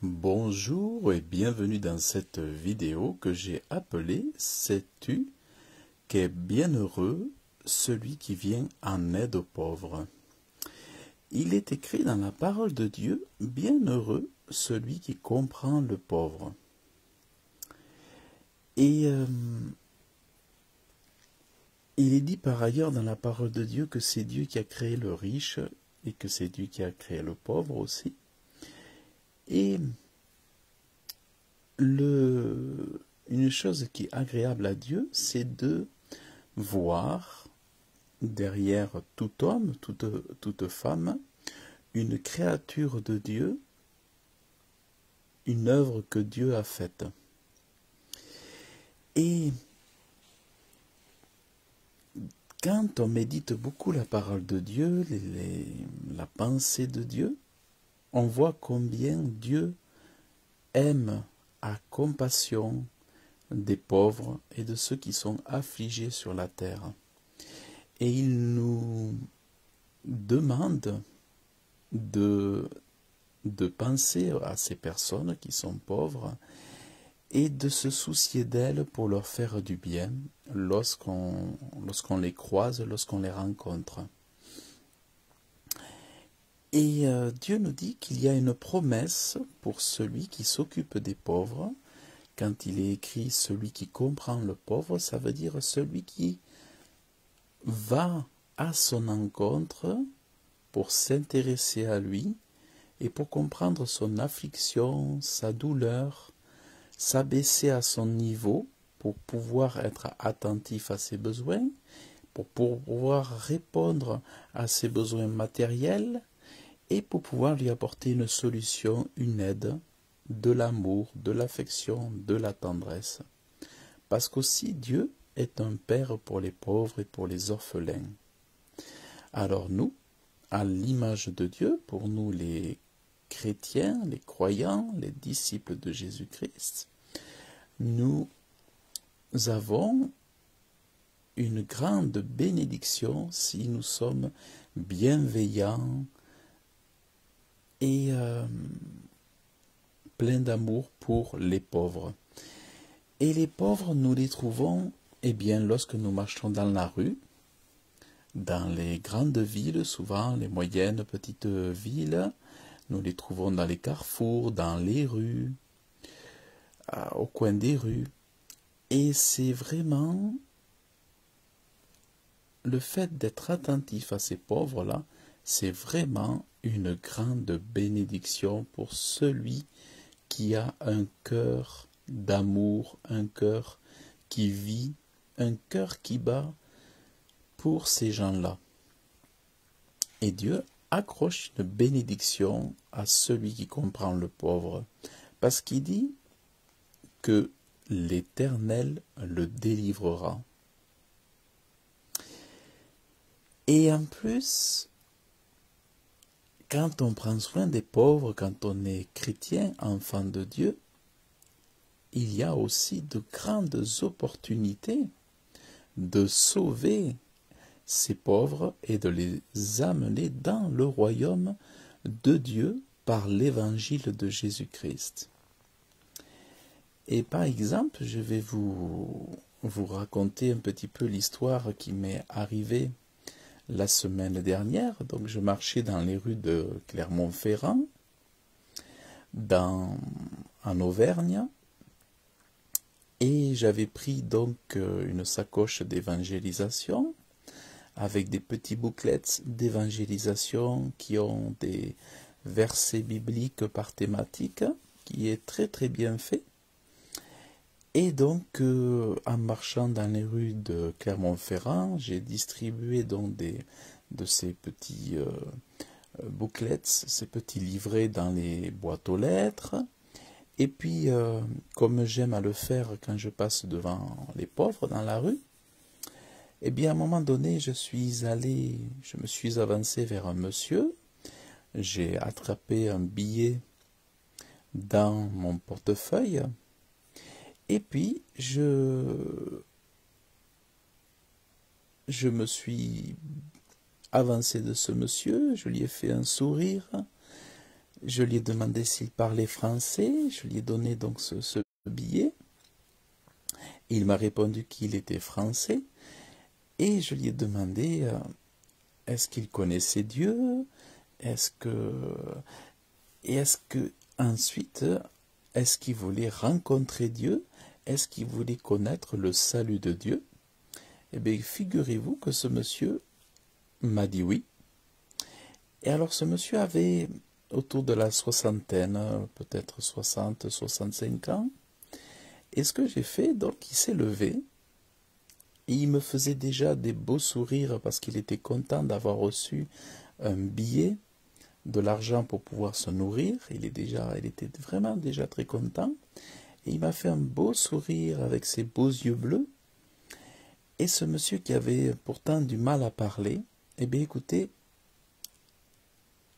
Bonjour et bienvenue dans cette vidéo que j'ai appelée « Sais-tu qu'est bienheureux celui qui vient en aide aux pauvres ?» Il est écrit dans la parole de Dieu « Bienheureux celui qui comprend le pauvre ». Et il est dit par ailleurs dans la parole de Dieu que c'est Dieu qui a créé le riche et que c'est Dieu qui a créé le pauvre aussi. Et une chose qui est agréable à Dieu, c'est de voir derrière tout homme, toute femme, une créature de Dieu, une œuvre que Dieu a faite. Et quand on médite beaucoup la parole de Dieu, la pensée de Dieu, on voit combien Dieu aime, a compassion des pauvres et de ceux qui sont affligés sur la terre. Et il nous demande de penser à ces personnes qui sont pauvres et de se soucier d'elles pour leur faire du bien lorsqu'on les croise, lorsqu'on les rencontre. Et Dieu nous dit qu'il y a une promesse pour celui qui s'occupe des pauvres. Quand il est écrit « celui qui comprend le pauvre », ça veut dire celui qui va à son encontre pour s'intéresser à lui et pour comprendre son affliction, sa douleur, s'abaisser à son niveau pour pouvoir être attentif à ses besoins, pour pouvoir répondre à ses besoins matériels et pour pouvoir lui apporter une solution, une aide, de l'amour, de l'affection, de la tendresse. Parce qu'aussi Dieu est un père pour les pauvres et pour les orphelins. Alors nous, à l'image de Dieu, pour nous les chrétiens, les croyants, les disciples de Jésus-Christ, nous avons une grande bénédiction si nous sommes bienveillants et pleins d'amour pour les pauvres. Et les pauvres, nous les trouvons, lorsque nous marchons dans la rue, dans les grandes villes, souvent les moyennes, petites villes, nous les trouvons dans les carrefours, dans les rues, au coin des rues. Et c'est vraiment le fait d'être attentif à ces pauvres-là, c'est vraiment une grande bénédiction pour celui qui a un cœur d'amour, un cœur qui vit, un cœur qui bat pour ces gens-là. Et Dieu accroche une bénédiction à celui qui comprend le pauvre, parce qu'il dit que l'Éternel le délivrera. Et en plus, quand on prend soin des pauvres, quand on est chrétien, enfant de Dieu, il y a aussi de grandes opportunités de sauver ces pauvres et de les amener dans le royaume de Dieu par l'évangile de Jésus-Christ. Et par exemple, je vais vous raconter un petit peu l'histoire qui m'est arrivée la semaine dernière. Donc je marchais dans les rues de Clermont-Ferrand, en Auvergne, et j'avais pris donc une sacoche d'évangélisation avec des petits bouclettes d'évangélisation qui ont des versets bibliques par thématique, qui est très très bien fait. Et donc, en marchant dans les rues de Clermont-Ferrand, j'ai distribué donc de ces petits bouclettes, ces petits livrets dans les boîtes aux lettres. Et puis, comme j'aime à le faire quand je passe devant les pauvres dans la rue, à un moment donné, je me suis avancé vers un monsieur, j'ai attrapé un billet dans mon portefeuille, et puis je me suis avancé de ce monsieur, je lui ai fait un sourire, Je lui ai demandé s'il parlait français, je lui ai donné donc ce billet. Il m'a répondu qu'il était français et je lui ai demandé est-ce qu'il connaissait Dieu, est-ce que et est-ce que ensuite est-ce qu'il voulait rencontrer Dieu, est-ce qu'il voulait connaître le salut de Dieu. Eh bien, figurez-vous que ce monsieur m'a dit oui. Et alors ce monsieur avait autour de la soixantaine, peut-être 60, 65 ans. Et ce que j'ai fait, donc, il s'est levé. Et il me faisait déjà des beaux sourires parce qu'il était content d'avoir reçu un billet, de l'argent pour pouvoir se nourrir. Il était vraiment déjà très content. Et il m'a fait un beau sourire avec ses beaux yeux bleus. Et ce monsieur qui avait pourtant du mal à parler, eh bien écoutez,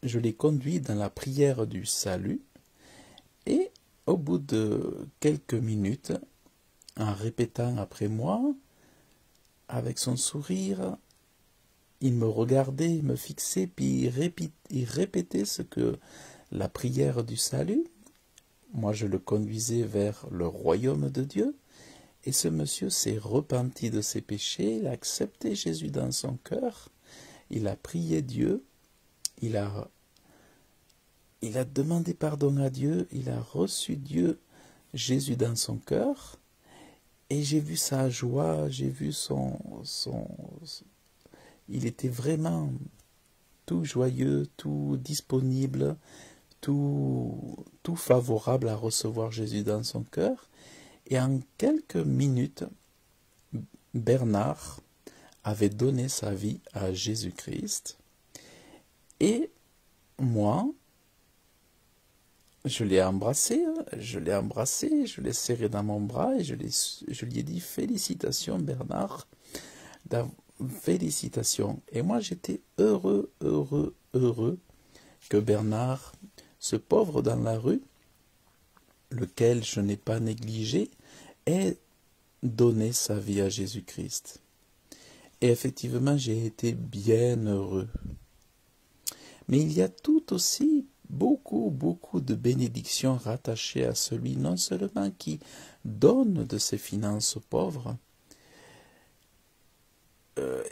je l'ai conduit dans la prière du salut. Et au bout de quelques minutes, en répétant après moi, avec son sourire, il me regardait, il me fixait, puis il répétait ce que la prière du salut. Moi, je le conduisais vers le royaume de Dieu. Et ce monsieur s'est repenti de ses péchés, il a accepté Jésus dans son cœur, il a prié Dieu, il a demandé pardon à Dieu, il a reçu Dieu, Jésus dans son cœur. Et j'ai vu sa joie, j'ai vu il était vraiment tout joyeux, tout disponible, tout favorable à recevoir Jésus dans son cœur. Et en quelques minutes, Bernard avait donné sa vie à Jésus-Christ. Et moi, je l'ai embrassé, je l'ai serré dans mon bras et je lui ai dit félicitations Bernard, félicitations. Et moi j'étais heureux que Bernard, ce pauvre dans la rue, lequel je n'ai pas négligé, ait donné sa vie à Jésus-Christ. Et effectivement, j'ai été bien heureux. Mais il y a tout aussi beaucoup de bénédictions rattachées à celui non seulement qui donne de ses finances aux pauvres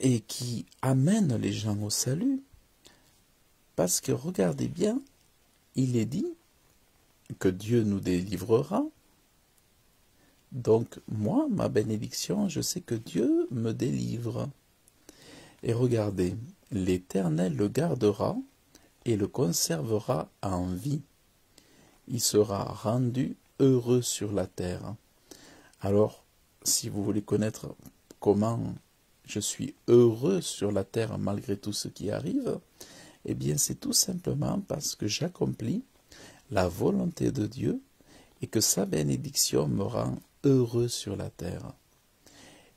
et qui amène les gens au salut. Parce que regardez bien, il est dit que Dieu nous délivrera. Donc moi, ma bénédiction, je sais que Dieu me délivre. Et regardez, l'Éternel le gardera et le conservera en vie. Il sera rendu heureux sur la terre. Alors, si vous voulez connaître comment je suis heureux sur la terre malgré tout ce qui arrive, eh bien c'est tout simplement parce que j'accomplis la volonté de Dieu et que sa bénédiction me rend heureux sur la terre.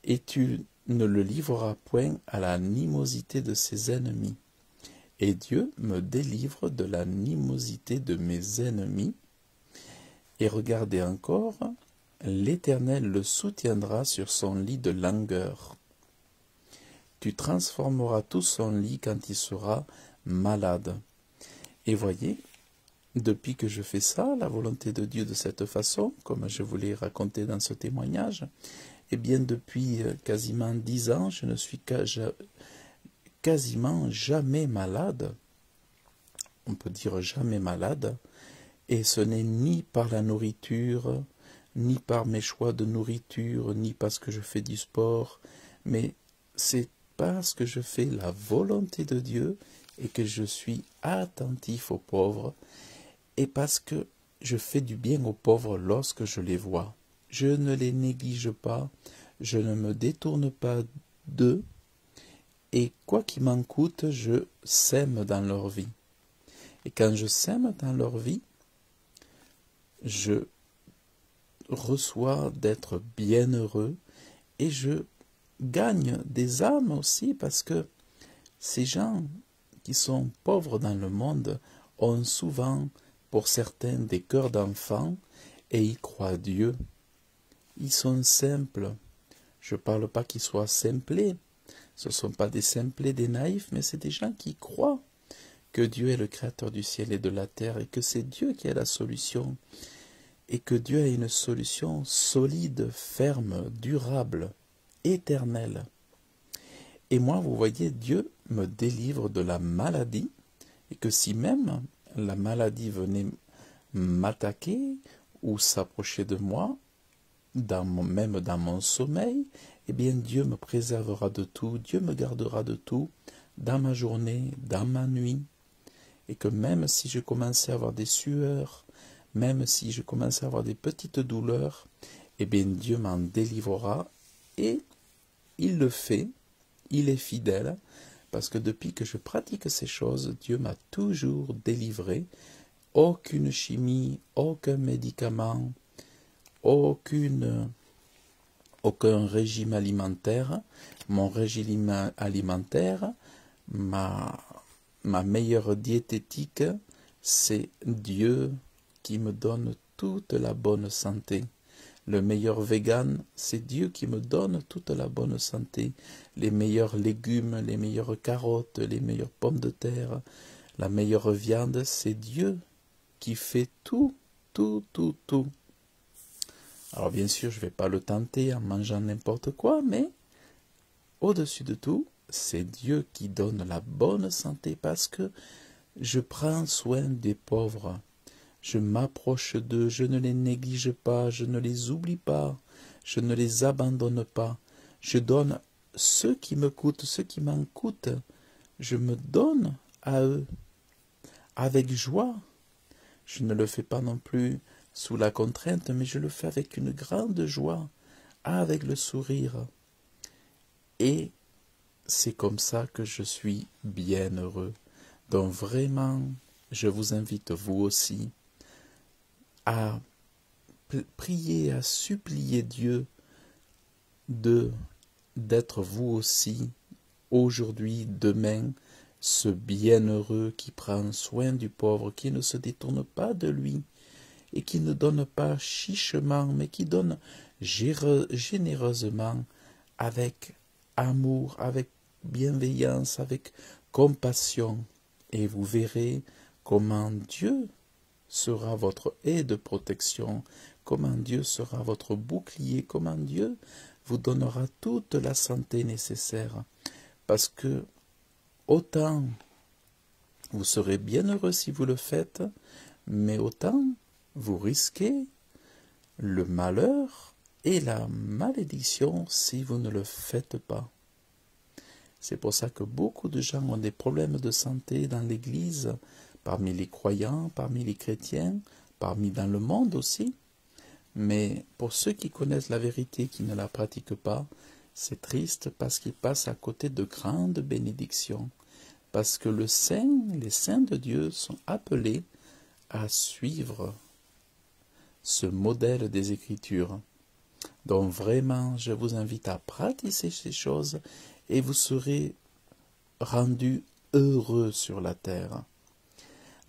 Et tu ne le livreras point à l'animosité de ses ennemis. Et Dieu me délivre de l'animosité de mes ennemis. Et regardez encore, l'Éternel le soutiendra sur son lit de langueur. Tu transformeras tout son lit quand il sera malade. Et voyez, depuis que je fais ça, la volonté de Dieu de cette façon, comme je vous l'ai raconté dans ce témoignage, eh bien depuis quasiment 10 ans, je ne suis quasiment jamais malade. On peut dire jamais malade. Et ce n'est ni par la nourriture, ni par mes choix de nourriture, ni parce que je fais du sport, mais c'est parce que je fais la volonté de Dieu et que je suis attentif aux pauvres et parce que je fais du bien aux pauvres lorsque je les vois. Je ne les néglige pas, je ne me détourne pas d'eux et quoi qu'il m'en coûte, je sème dans leur vie. Et quand je sème dans leur vie, je reçois d'être bienheureux et je gagne des âmes aussi parce que ces gens qui sont pauvres dans le monde ont souvent, pour certains, des cœurs d'enfants et ils croient Dieu. Ils sont simples. Je ne parle pas qu'ils soient simplés. Ce ne sont pas des simplés, des naïfs, mais c'est des gens qui croient que Dieu est le créateur du ciel et de la terre et que c'est Dieu qui a la solution et que Dieu a une solution solide, ferme, durable, éternelle. Et moi, vous voyez, Dieu me délivre de la maladie et que si même la maladie venait m'attaquer ou s'approcher de moi, même dans mon sommeil, eh bien Dieu me préservera de tout, Dieu me gardera de tout, dans ma journée, dans ma nuit, et que même si je commençais à avoir des sueurs, même si je commençais à avoir des petites douleurs, eh bien Dieu m'en délivrera, et il le fait, il est fidèle, parce que depuis que je pratique ces choses, Dieu m'a toujours délivré. Aucune chimie, aucun médicament, aucun régime alimentaire. Mon régime alimentaire, ma meilleure diététique, c'est Dieu qui me donne toute la bonne santé. Le meilleur vegan, c'est Dieu qui me donne toute la bonne santé. Les meilleurs légumes, les meilleures carottes, les meilleures pommes de terre, la meilleure viande, c'est Dieu qui fait tout, tout, tout, tout. Alors bien sûr, je ne vais pas le tenter en mangeant n'importe quoi, mais au-dessus de tout, c'est Dieu qui donne la bonne santé parce que je prends soin des pauvres. Je m'approche d'eux, je ne les néglige pas, je ne les oublie pas, je ne les abandonne pas. Je donne ce qui me coûte, ce qui m'en coûte. Je me donne à eux avec joie. Je ne le fais pas non plus sous la contrainte, mais je le fais avec une grande joie, avec le sourire. Et c'est comme ça que je suis bien heureux. Donc vraiment, je vous invite vous aussi à prier, à supplier Dieu d'être vous aussi, aujourd'hui, demain, ce bienheureux qui prend soin du pauvre, qui ne se détourne pas de lui et qui ne donne pas chichement, mais qui donne généreusement, avec amour, avec bienveillance, avec compassion. Et vous verrez comment Dieu sera votre aide de protection, comment Dieu sera votre bouclier, comment Dieu vous donnera toute la santé nécessaire. Parce que autant vous serez bien heureux si vous le faites, mais autant vous risquez le malheur et la malédiction si vous ne le faites pas. C'est pour ça que beaucoup de gens ont des problèmes de santé dans l'Église, parmi les croyants, parmi les chrétiens, dans le monde aussi. Mais pour ceux qui connaissent la vérité, qui ne la pratiquent pas, c'est triste parce qu'ils passent à côté de grandes bénédictions. Parce que les saints de Dieu sont appelés à suivre ce modèle des Écritures. Donc vraiment, je vous invite à pratiquer ces choses et vous serez rendus heureux sur la terre.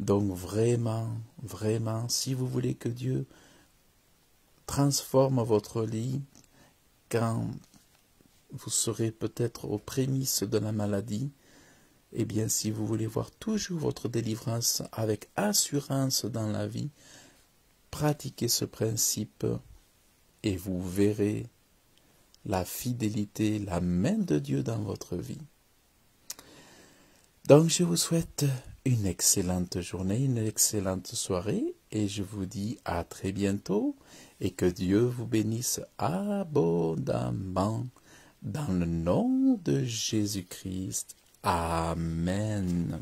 Donc vraiment, vraiment, si vous voulez que Dieu transforme votre vie quand vous serez peut-être aux prémices de la maladie, eh bien si vous voulez voir toujours votre délivrance avec assurance dans la vie, pratiquez ce principe et vous verrez la fidélité, la main de Dieu dans votre vie. Donc je vous souhaite une excellente journée, une excellente soirée et je vous dis à très bientôt et que Dieu vous bénisse abondamment dans le nom de Jésus-Christ. Amen.